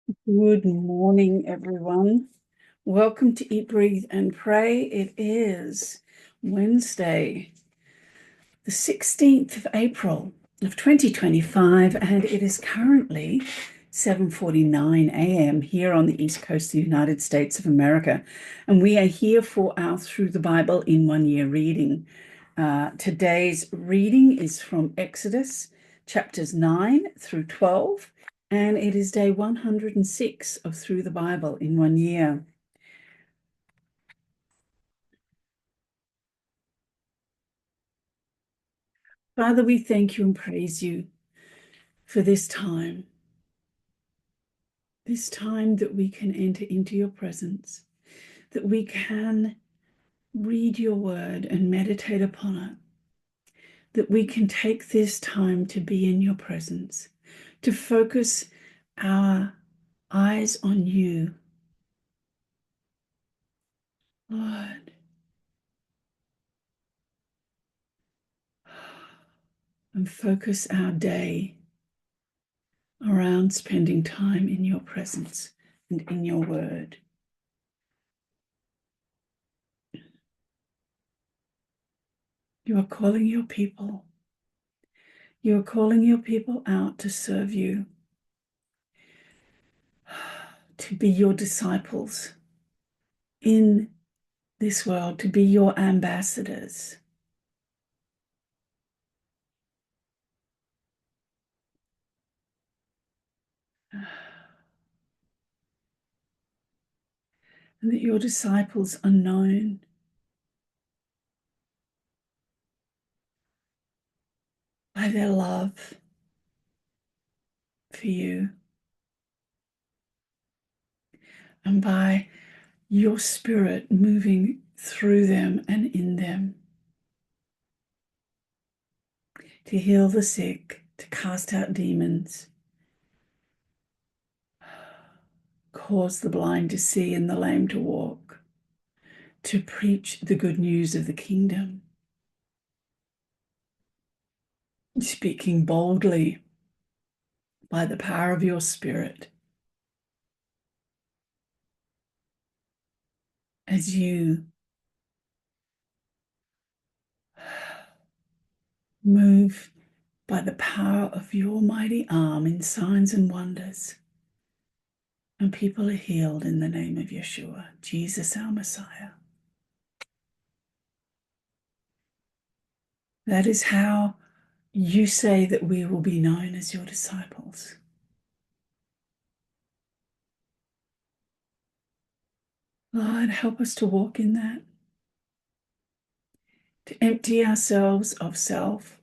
Good morning, everyone. Welcome to Eat, Breathe, and Pray. It is Wednesday, the 16th of April of 2025, and it is currently 7:49 a.m. here on the East Coast of the United States of America. And we are here for our Through the Bible in 1 Year reading. Today's reading is from Exodus chapters 9 through 12. And it is day 106 of Through the Bible in 1 Year. Father, we thank you and praise you for this time that we can enter into your presence, that we can read your word and meditate upon it, that we can take this time to be in your presence, to focus our eyes on you, Lord. And focus our day around spending time in your presence and in your word. You are calling your people. You are calling your people out to serve you, to be your disciples in this world, to be your ambassadors. And that your disciples are known by their love for you and by your spirit moving through them and in them to heal the sick, to cast out demons, cause the blind to see and the lame to walk, to preach the good news of the kingdom, speaking boldly by the power of your spirit as you move by the power of your mighty arm in signs and wonders. And people are healed in the name of Yeshua, Jesus, our Messiah. That is how you say that we will be known as your disciples. Lord, help us to walk in that, to empty ourselves of self,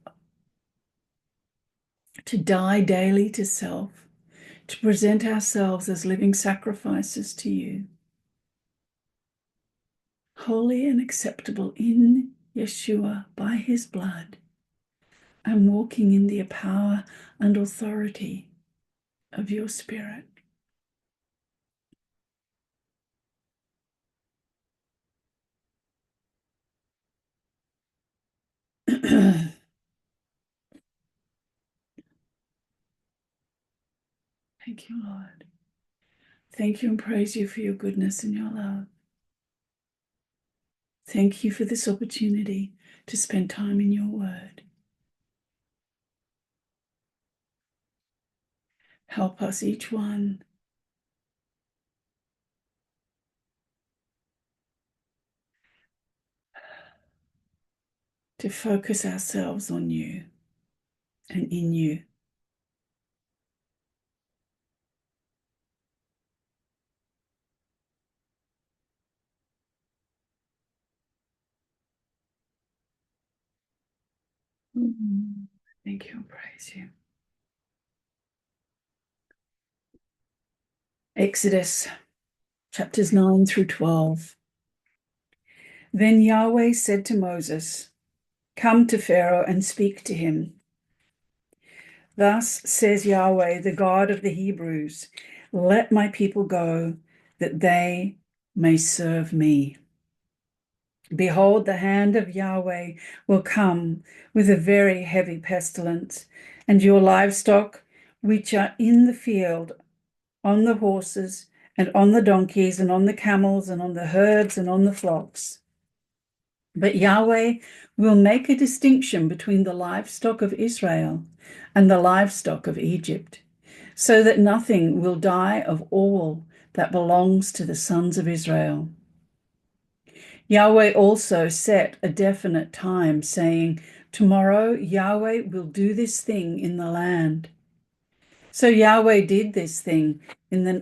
to die daily to self, to present ourselves as living sacrifices to you, holy and acceptable in Yeshua by his blood, and walking in the power and authority of your Spirit. Thank you, Lord. Thank you and praise you for your goodness and your love. Thank you for this opportunity to spend time in your word. Help us, each one, to focus ourselves on you and in you. Thank you and praise you. Exodus chapters 9 through 12. Then Yahweh said to Moses, "Come to Pharaoh and speak to him. Thus says Yahweh, the God of the Hebrews, let my people go, that they may serve me. Behold, the hand of Yahweh will come with a very heavy pestilence, and your livestock, which are in the field on the horses, and on the donkeys, and on the camels, and on the herds, and on the flocks. But Yahweh will make a distinction between the livestock of Israel and the livestock of Egypt, so that nothing will die of all that belongs to the sons of Israel. Yahweh also set a definite time, saying, "Tomorrow Yahweh will do this thing in the land." So Yahweh did this thing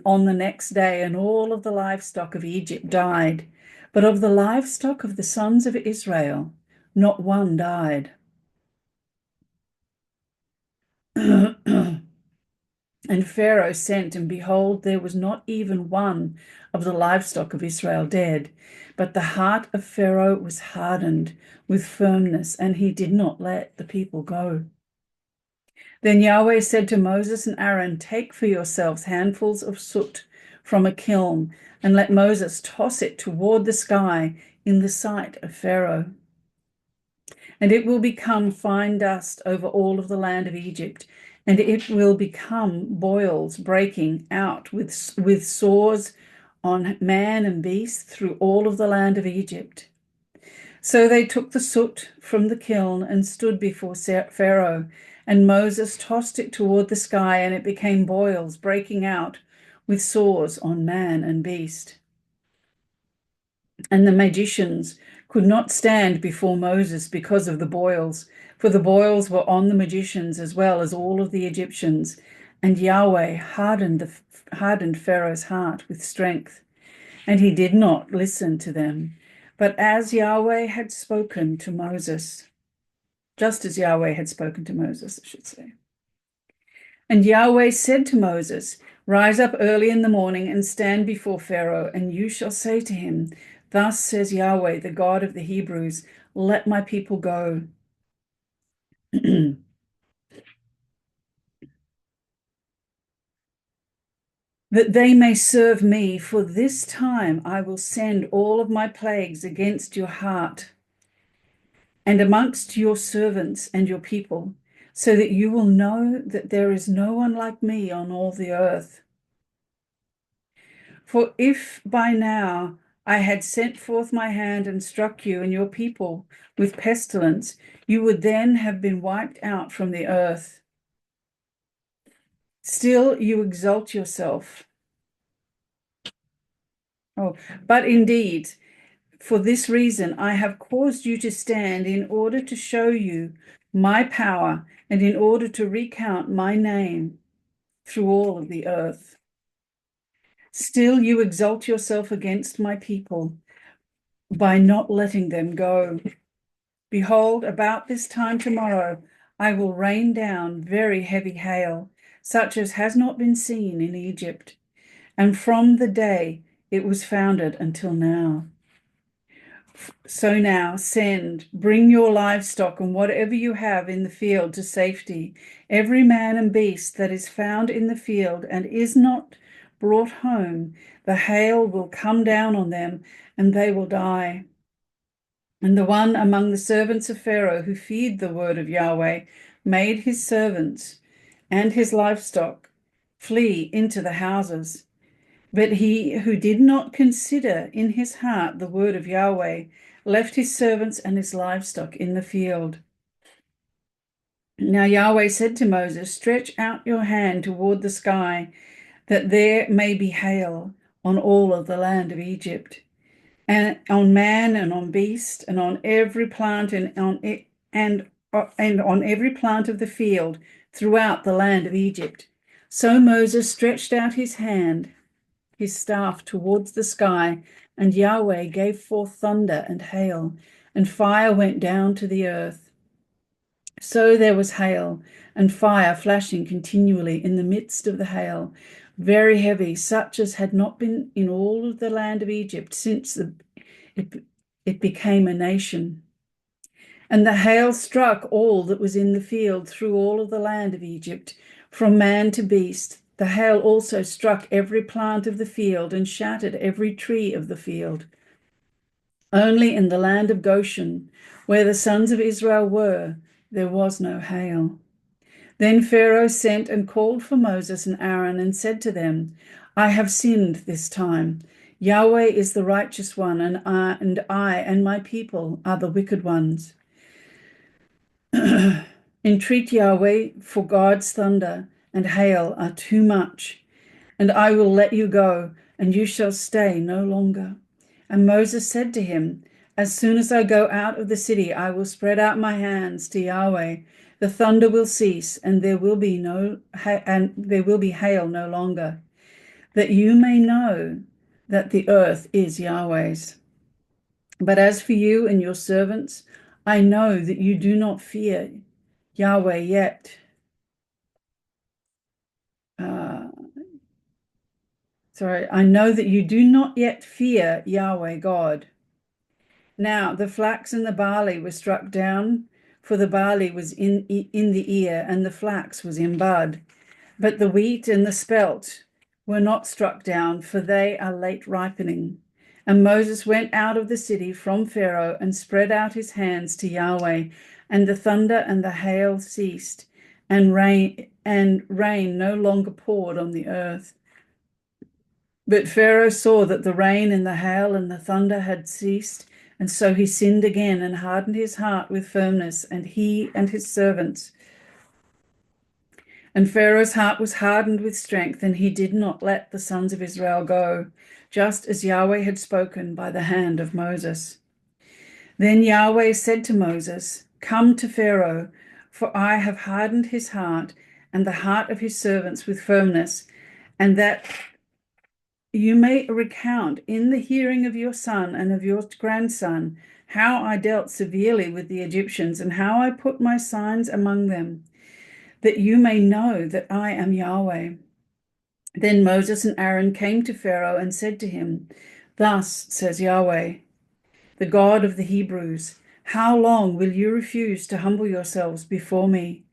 on the next day, and all of the livestock of Egypt died. But of the livestock of the sons of Israel, not one died. And Pharaoh sent, and behold, there was not even one of the livestock of Israel dead. But the heart of Pharaoh was hardened with firmness, and he did not let the people go. Then Yahweh said to Moses and Aaron, "Take for yourselves handfuls of soot from a kiln, and let Moses toss it toward the sky in the sight of Pharaoh. And it will become fine dust over all of the land of Egypt, and it will become boils breaking out with sores on man and beast through all of the land of Egypt." So they took the soot from the kiln and stood before Pharaoh, and Moses tossed it toward the sky, and it became boils breaking out with sores on man and beast. And the magicians could not stand before Moses because of the boils, for the boils were on the magicians as well as all of the Egyptians. And Yahweh hardened Pharaoh's heart with strength, and he did not listen to them. But as Yahweh had spoken to Moses, just as Yahweh had spoken to Moses, I should say. And Yahweh said to Moses, "Rise up early in the morning and stand before Pharaoh, and you shall say to him, 'Thus says Yahweh, the God of the Hebrews, let my people go.'" "That they may serve me, for this time I will send all of my plagues against your heart and amongst your servants and your people, so that you will know that there is no one like me on all the earth. For if by now I had sent forth my hand and struck you and your people with pestilence, you would then have been wiped out from the earth. Still you exalt yourself. But indeed, for this reason I have caused you to stand, in order to show you my power and in order to recount my name through all of the earth. Still you exalt yourself against my people by not letting them go. Behold, about this time tomorrow, I will rain down very heavy hail, such as has not been seen in Egypt, and from the day it was founded until now. So now bring your livestock and whatever you have in the field to safety. Every man and beast that is found in the field and is not brought home, the hail will come down on them and they will die. And the one among the servants of Pharaoh who feared the word of Yahweh made his servants and his livestock flee into the houses. But he who did not consider in his heart the word of Yahweh left his servants and his livestock in the field. Now Yahweh said to Moses, "Stretch out your hand toward the sky, that there may be hail on all of the land of Egypt, and on man and on beast, and on every plant and on every plant of the field throughout the land of Egypt." So Moses stretched out his hand, his staff, towards the sky, and Yahweh gave forth thunder and hail, and fire went down to the earth. So there was hail and fire flashing continually in the midst of the hail, very heavy, such as had not been in all of the land of Egypt since it became a nation. And the hail struck all that was in the field through all of the land of Egypt, from man to beast. The hail also struck every plant of the field and shattered every tree of the field. Only in the land of Goshen, where the sons of Israel were, there was no hail. Then Pharaoh sent and called for Moses and Aaron and said to them, I have sinned this time. Yahweh is the righteous one, and I and my people are the wicked ones. Entreat Yahweh, for God's thunder and hail are too much, and I will let you go, and you shall stay no longer. And Moses said to him, As soon as I go out of the city, I will spread out my hands to Yahweh. The thunder will cease, and there will be hail no longer, that you may know that the earth is Yahweh's. But as for you and your servants, I know that you do not fear Yahweh yet. I know that you do not yet fear Yahweh God. Now the flax and the barley were struck down, for the barley was in the ear, and the flax was in bud. But the wheat and the spelt were not struck down, for they are late ripening. And Moses went out of the city from Pharaoh and spread out his hands to Yahweh, and the thunder and the hail ceased, and rain no longer poured on the earth. But Pharaoh saw that the rain and the hail and the thunder had ceased, and so he sinned again and hardened his heart with firmness, and he and his servants. And Pharaoh's heart was hardened with strength, and he did not let the sons of Israel go, just as Yahweh had spoken by the hand of Moses. Then Yahweh said to Moses, Come to Pharaoh, for I have hardened his heart and the heart of his servants with firmness, and that you may recount in the hearing of your son and of your grandson how I dealt severely with the Egyptians and how I put my signs among them, that you may know that I am Yahweh. Then Moses and Aaron came to Pharaoh and said to him, Thus says Yahweh, the God of the Hebrews, how long will you refuse to humble yourselves before me?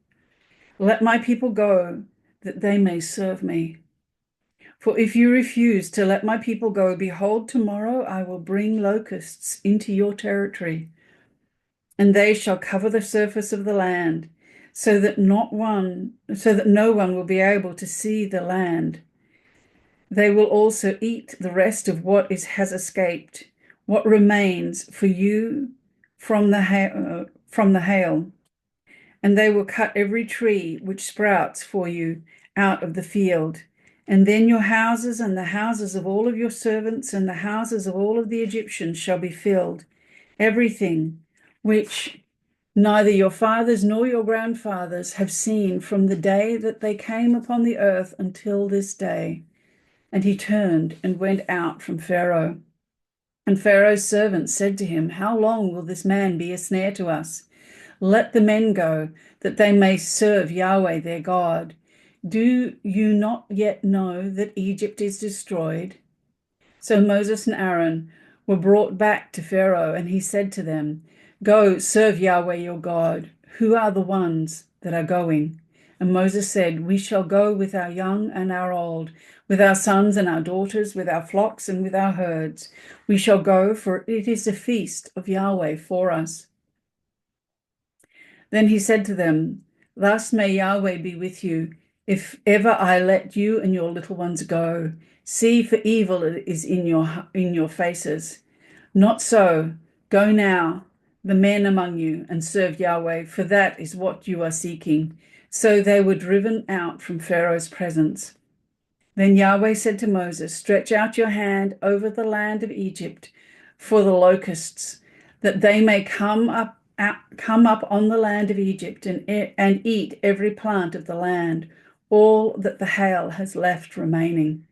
Let my people go, that they may serve me. For if you refuse to let my people go, behold, tomorrow I will bring locusts into your territory, and they shall cover the surface of the land, so that no one will be able to see the land. They will also eat the rest of what has escaped, what remains for you from the hail, and they will cut every tree which sprouts for you out of the field. And then your houses and the houses of all of your servants and the houses of all of the Egyptians shall be filled, everything which neither your fathers nor your grandfathers have seen from the day that they came upon the earth until this day. And he turned and went out from Pharaoh. And Pharaoh's servants said to him, How long will this man be a snare to us? Let the men go, that they may serve Yahweh their God. Do you not yet know that Egypt is destroyed? So Moses and Aaron were brought back to Pharaoh, and he said to them, Go, serve Yahweh your God. Who are the ones that are going? And Moses said, We shall go with our young and our old, with our sons and our daughters, with our flocks and with our herds. We shall go, for it is a feast of Yahweh for us. Then he said to them, Thus may Yahweh be with you, if ever I let you and your little ones go. See, for evil is in your faces. Not so. Go now, the men among you, and serve Yahweh, for that is what you are seeking. So they were driven out from Pharaoh's presence. Then Yahweh said to Moses, Stretch out your hand over the land of Egypt for the locusts, that they may come up on the land of Egypt and eat every plant of the land, all that the hail has left remaining.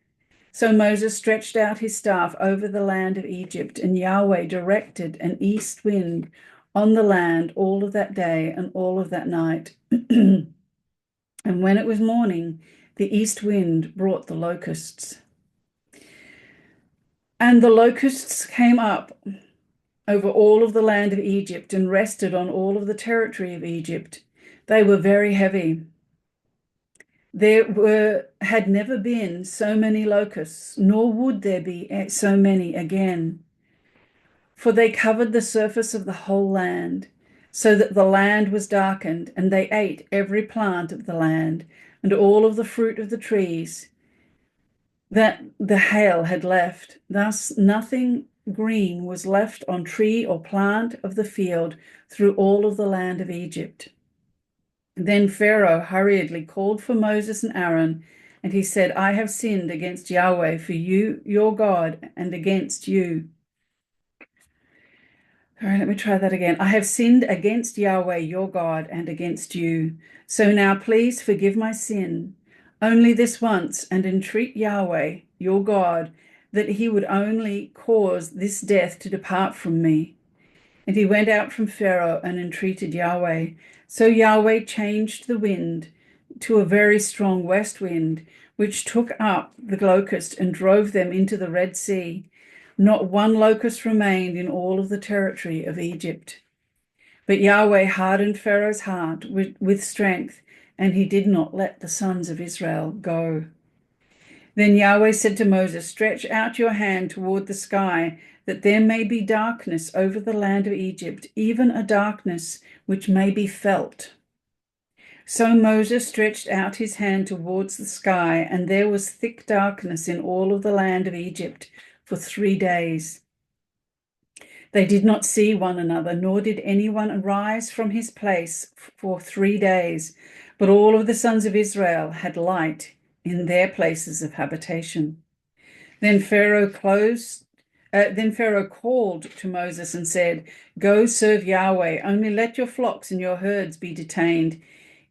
So Moses stretched out his staff over the land of Egypt, and Yahweh directed an east wind on the land all of that day and all of that night. And when it was morning, the east wind brought the locusts. And the locusts came up over all of the land of Egypt and rested on all of the territory of Egypt. They were very heavy. Had never been so many locusts, nor would there be so many again. For they covered the surface of the whole land, so that the land was darkened, and they ate every plant of the land and all of the fruit of the trees that the hail had left. Thus nothing green was left on tree or plant of the field through all of the land of Egypt. Then Pharaoh hurriedly called for Moses and Aaron, and he said, I have sinned against Yahweh, for you, your God, and against you. All right, let me try that again. I have sinned against Yahweh, your God, and against you. So now please forgive my sin, only this once, and entreat Yahweh, your God, that he would only cause this death to depart from me. And he went out from Pharaoh and entreated Yahweh. So Yahweh changed the wind to a very strong west wind, which took up the locust and drove them into the Red Sea. Not one locust remained in all of the territory of Egypt. But Yahweh hardened Pharaoh's heart with strength, and he did not let the sons of Israel go. Then Yahweh said to Moses, stretch out your hand toward the sky, that there may be darkness over the land of Egypt, even a darkness which may be felt. So Moses stretched out his hand towards the sky, and there was thick darkness in all of the land of Egypt for 3 days. They did not see one another, nor did anyone arise from his place for 3 days, but all of the sons of Israel had light in their places of habitation. Then Pharaoh called to Moses and said, go serve Yahweh, only let your flocks and your herds be detained.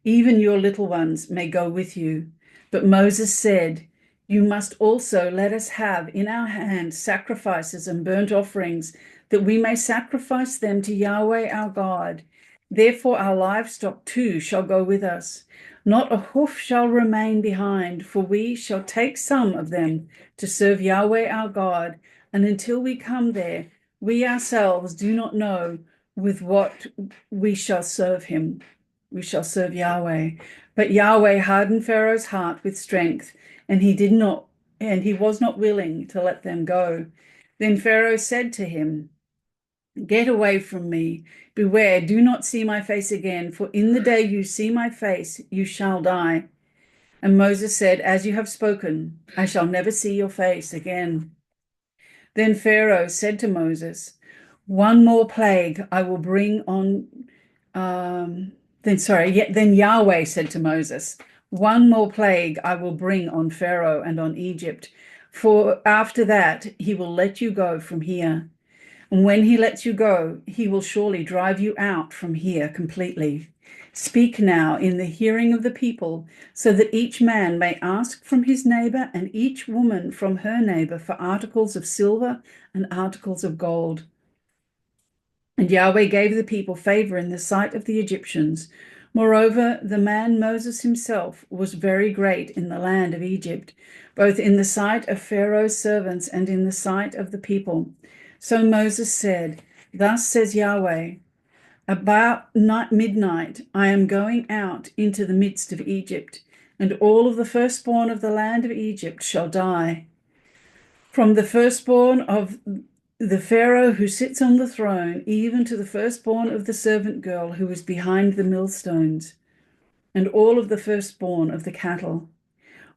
Even your little ones may go with you. But Moses said, you must also let us have in our hand sacrifices and burnt offerings, that we may sacrifice them to Yahweh our God. Therefore our livestock too shall go with us. Not a hoof shall remain behind, for we shall take some of them to serve Yahweh our God. And until we come there, we ourselves do not know with what we shall serve him. We shall serve Yahweh. But Yahweh hardened Pharaoh's heart with strength, and he was not willing to let them go. Then Pharaoh said to him, get away from me. Beware, do not see my face again, for in the day you see my face, you shall die. And Moses said, as you have spoken, I shall never see your face again. Then Pharaoh said to Moses, one more plague I will bring on. Then Yahweh said to Moses, one more plague I will bring on Pharaoh and on Egypt, for after that he will let you go from here. And when he lets you go, he will surely drive you out from here completely. Speak now in the hearing of the people, so that each man may ask from his neighbor and each woman from her neighbor for articles of silver and articles of gold. And Yahweh gave the people favor in the sight of the Egyptians. Moreover, the man Moses himself was very great in the land of Egypt, both in the sight of Pharaoh's servants and in the sight of the people. So Moses said, thus says Yahweh, about midnight I am going out into the midst of Egypt, and all of the firstborn of the land of Egypt shall die. From the firstborn of the Pharaoh who sits on the throne, even to the firstborn of the servant girl who is behind the millstones, and all of the firstborn of the cattle.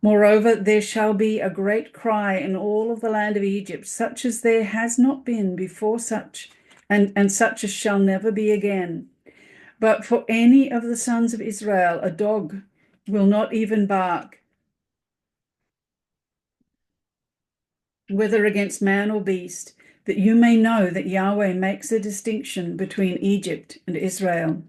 Moreover, there shall be a great cry in all of the land of Egypt, such as there has not been before, and such as shall never be again. But for any of the sons of Israel, a dog will not even bark, whether against man or beast, that you may know that Yahweh makes a distinction between Egypt and Israel.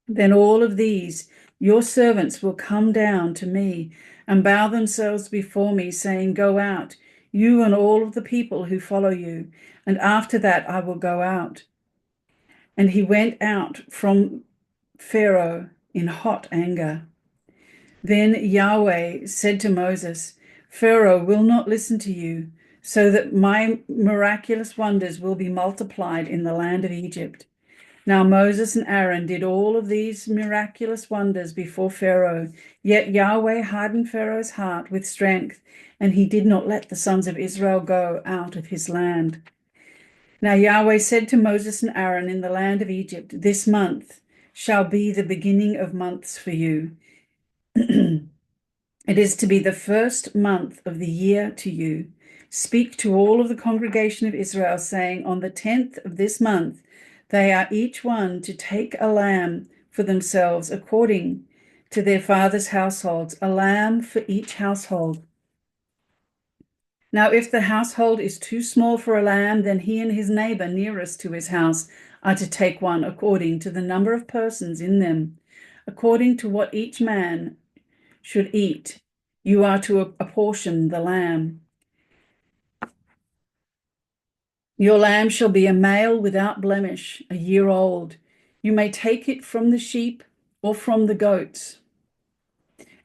Then all of these, your servants, will come down to me and bow themselves before me, saying, go out, you and all of the people who follow you, and after that I will go out. And he went out from Pharaoh in hot anger. Then Yahweh said to Moses, Pharaoh will not listen to you, so that my miraculous wonders will be multiplied in the land of Egypt. Now Moses and Aaron did all of these miraculous wonders before Pharaoh, yet Yahweh hardened Pharaoh's heart with strength, and he did not let the sons of Israel go out of his land. Now Yahweh said to Moses and Aaron in the land of Egypt, "This month shall be the beginning of months for you. It is to be the first month of the year to you. Speak to all of the congregation of Israel, saying, on the 10th of this month, they are each one to take a lamb for themselves according to their father's households, a lamb for each household. Now, if the household is too small for a lamb, then he and his neighbor nearest to his house are to take one according to the number of persons in them, according to what each man should eat. You are to apportion the lamb. Your lamb shall be a male without blemish, a year old. You may take it from the sheep or from the goats,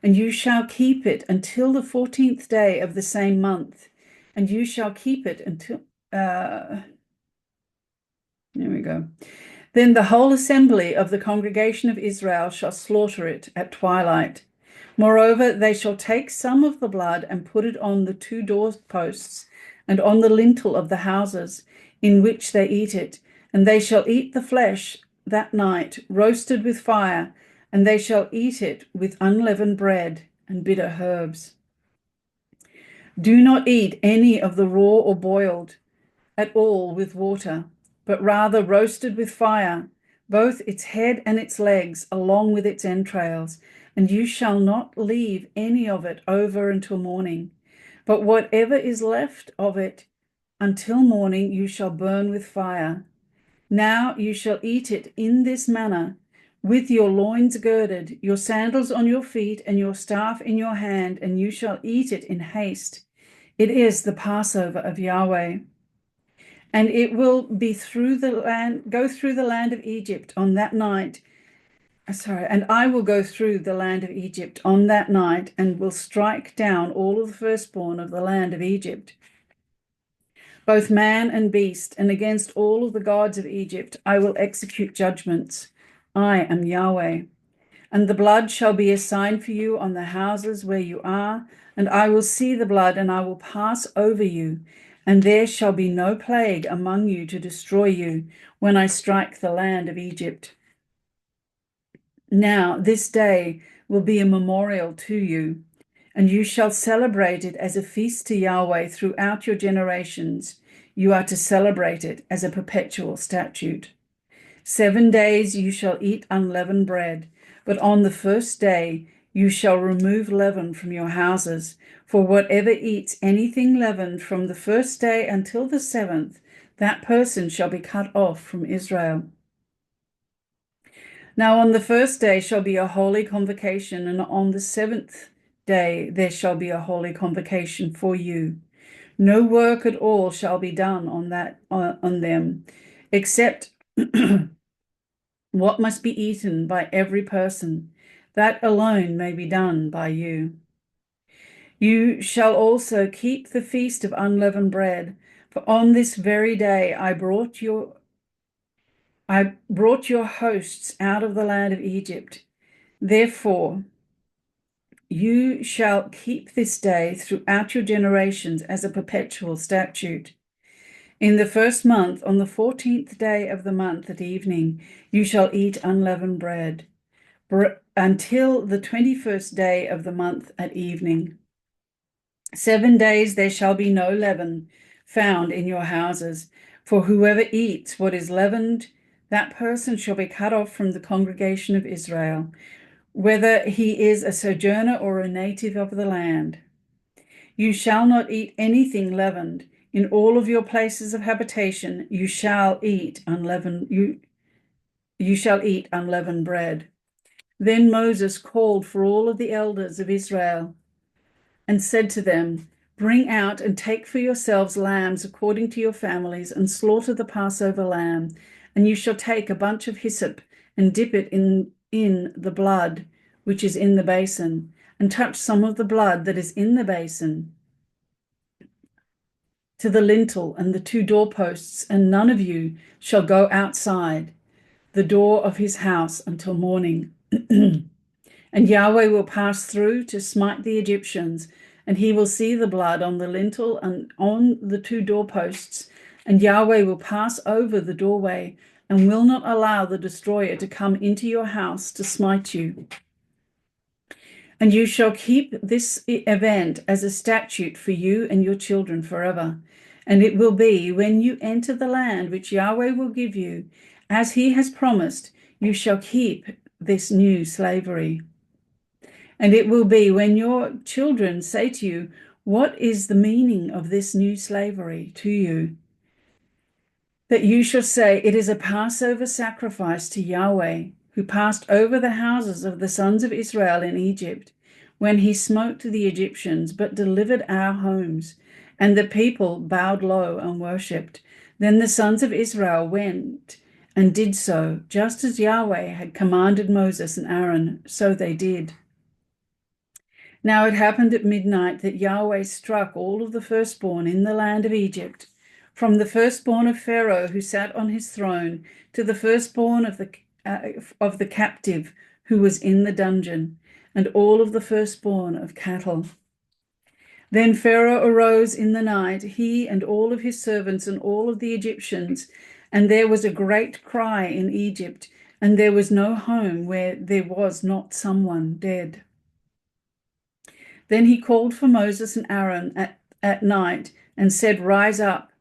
and you shall keep it until the 14th day of the same month, and you shall keep it until, there we go. Then the whole assembly of the congregation of Israel shall slaughter it at twilight. Moreover, they shall take some of the blood and put it on the 2 doorposts and on the lintel of the houses in which they eat it, and they shall eat the flesh that night, roasted with fire, and they shall eat it with unleavened bread and bitter herbs. Do not eat any of the raw or boiled at all with water, but rather roasted with fire, both its head and its legs, along with its entrails, and you shall not leave any of it over until morning. But whatever is left of it until morning you shall burn with fire. Now you shall eat it in this manner, with your loins girded, your sandals on your feet, and your staff in your hand, and you shall eat it in haste. It is the Passover of Yahweh. And it will be go through the land of Egypt on that night. And I will go through the land of Egypt on that night and will strike down all of the firstborn of the land of Egypt, both man and beast, and against all of the gods of Egypt I will execute judgments. I am Yahweh. And the blood shall be a sign for you on the houses where you are, and I will see the blood, and I will pass over you, and there shall be no plague among you to destroy you when I strike the land of Egypt. Now this day will be a memorial to you, and you shall celebrate it as a feast to Yahweh throughout your generations. You are to celebrate it as a perpetual statute. 7 days you shall eat unleavened bread, but on the first day you shall remove leaven from your houses. For whatever eats anything leavened from the first day until the 7th, that person shall be cut off from Israel. Now on the first day shall be a holy convocation, and on the 7th day there shall be a holy convocation for you. No work at all shall be done on them, except what must be eaten by every person. That alone may be done by you. You shall also keep the feast of unleavened bread, for on this very day I brought your hosts out of the land of Egypt. Therefore, you shall keep this day throughout your generations as a perpetual statute. In the first month, on the 14th day of the month at evening, you shall eat unleavened bread until the 21st day of the month at evening. 7 days there shall be no leaven found in your houses, for whoever eats what is leavened, that person shall be cut off from the congregation of Israel, whether he is a sojourner or a native of the land. You shall not eat anything leavened. In all of your places of habitation you shall eat unleavened bread. Then Moses called for all of the elders of Israel and said to them, bring out and take for yourselves lambs according to your families, and slaughter the Passover lamb. And you shall take a bunch of hyssop and dip it in the blood which is in the basin, and touch some of the blood that is in the basin to the lintel and the 2 doorposts, and none of you shall go outside the door of his house until morning. And Yahweh will pass through to smite the Egyptians, and he will see the blood on the lintel and on the 2 doorposts, and Yahweh will pass over the doorway and will not allow the destroyer to come into your house to smite you. And you shall keep this event as a statute for you and your children forever. And it will be when you enter the land which Yahweh will give you, as he has promised, you shall keep this new slavery. And it will be when your children say to you, what is the meaning of this new slavery to you? That you shall say, it is a Passover sacrifice to Yahweh, who passed over the houses of the sons of Israel in Egypt, when he smote the Egyptians, but delivered our homes. And the people bowed low and worshipped. Then the sons of Israel went and did so, just as Yahweh had commanded Moses and Aaron, so they did. Now it happened at midnight that Yahweh struck all of the firstborn in the land of Egypt, from the firstborn of Pharaoh who sat on his throne to the firstborn of the captive who was in the dungeon, and all of the firstborn of cattle. Then Pharaoh arose in the night, he and all of his servants and all of the Egyptians, and there was a great cry in Egypt, and there was no home where there was not someone dead. Then he called for Moses and Aaron at night and said, rise up,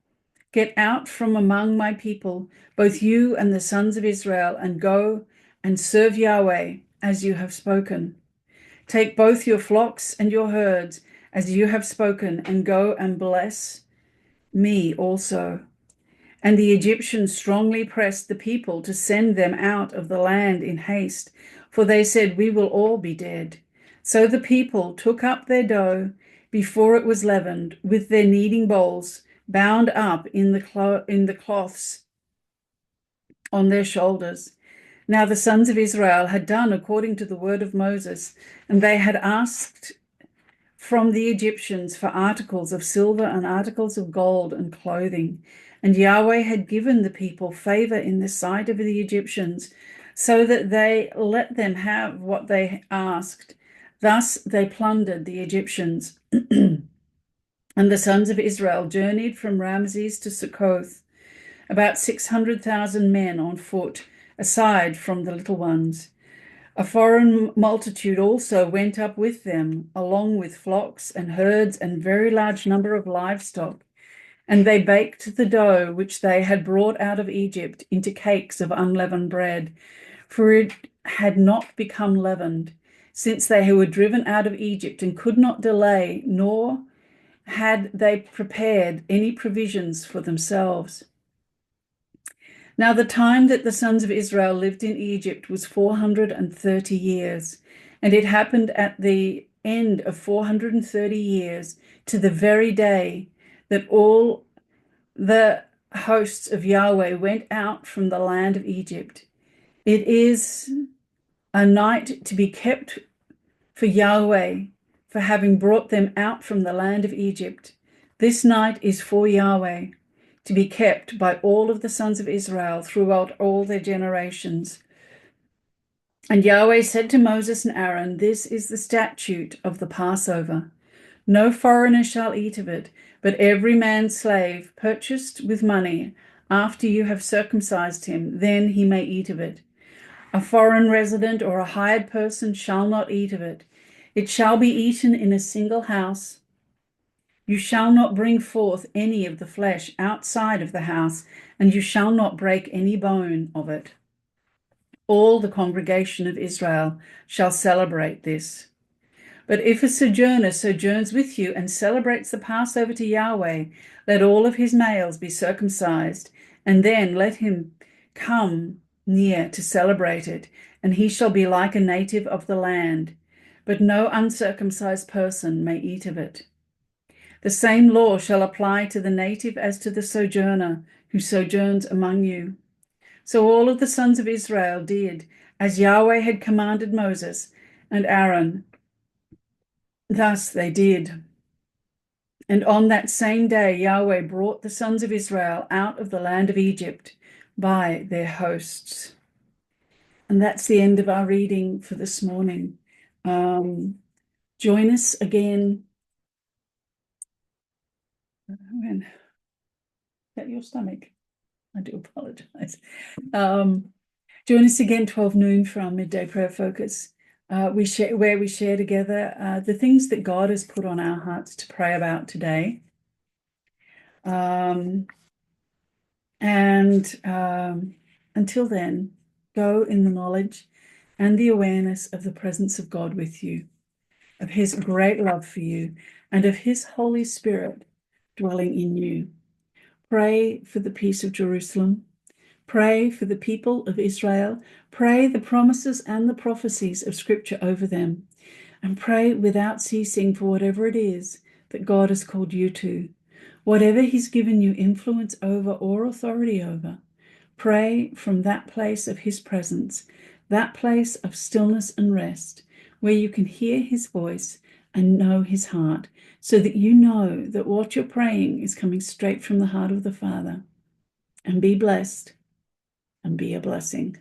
get out from among my people, both you and the sons of Israel, and go and serve Yahweh as you have spoken. Take both your flocks and your herds as you have spoken, and go and bless me also. And the Egyptians strongly pressed the people to send them out of the land in haste, for they said, we will all be dead. So the people took up their dough before it was leavened, with their kneading bowls bound up in the cloths on their shoulders. Now the sons of Israel had done according to the word of Moses, and they had asked from the Egyptians for articles of silver and articles of gold and clothing. And Yahweh had given the people favor in the sight of the Egyptians, so that they let them have what they asked. Thus they plundered the Egyptians. And the sons of Israel journeyed from Ramses to Succoth, about 600,000 men on foot, aside from the little ones. A foreign multitude also went up with them, along with flocks and herds and very large number of livestock. And they baked the dough which they had brought out of Egypt into cakes of unleavened bread, for it had not become leavened, since they were driven out of Egypt and could not delay, nor had they prepared any provisions for themselves. Now the time that the sons of Israel lived in Egypt was 430 years, and it happened at the end of 430 years, to the very day, that all the hosts of Yahweh went out from the land of Egypt. It is a night to be kept for Yahweh, for having brought them out from the land of Egypt. This night is for Yahweh, to be kept by all of the sons of Israel throughout all their generations. And Yahweh said to Moses and Aaron, this is the statute of the Passover. No foreigner shall eat of it, but every man's slave purchased with money after you have circumcised him, then he may eat of it. A foreign resident or a hired person shall not eat of it. It shall be eaten in a single house. You shall not bring forth any of the flesh outside of the house, and you shall not break any bone of it. All the congregation of Israel shall celebrate this. But if a sojourner sojourns with you and celebrates the Passover to Yahweh, let all of his males be circumcised, and then let him come near to celebrate it, and he shall be like a native of the land. But no uncircumcised person may eat of it. The same law shall apply to the native as to the sojourner who sojourns among you. So all of the sons of Israel did as Yahweh had commanded Moses and Aaron. Thus they did. And on that same day, Yahweh brought the sons of Israel out of the land of Egypt by their hosts. And that's the end of our reading for this morning. Join us again. that your stomach? I do apologize. Join us again 12 noon for our midday prayer focus. Where we share together the things that God has put on our hearts to pray about today. Until then, go in the knowledge and the awareness of the presence of God with you, of his great love for you, and of his Holy Spirit dwelling in you. Pray for the peace of Jerusalem. Pray for the people of Israel. Pray the promises and the prophecies of Scripture over them. And pray without ceasing for whatever it is that God has called you to. Whatever he's given you influence over or authority over, pray from that place of his presence, that place of stillness and rest, where you can hear his voice and know his heart, so that you know that what you're praying is coming straight from the heart of the Father. And be blessed and be a blessing.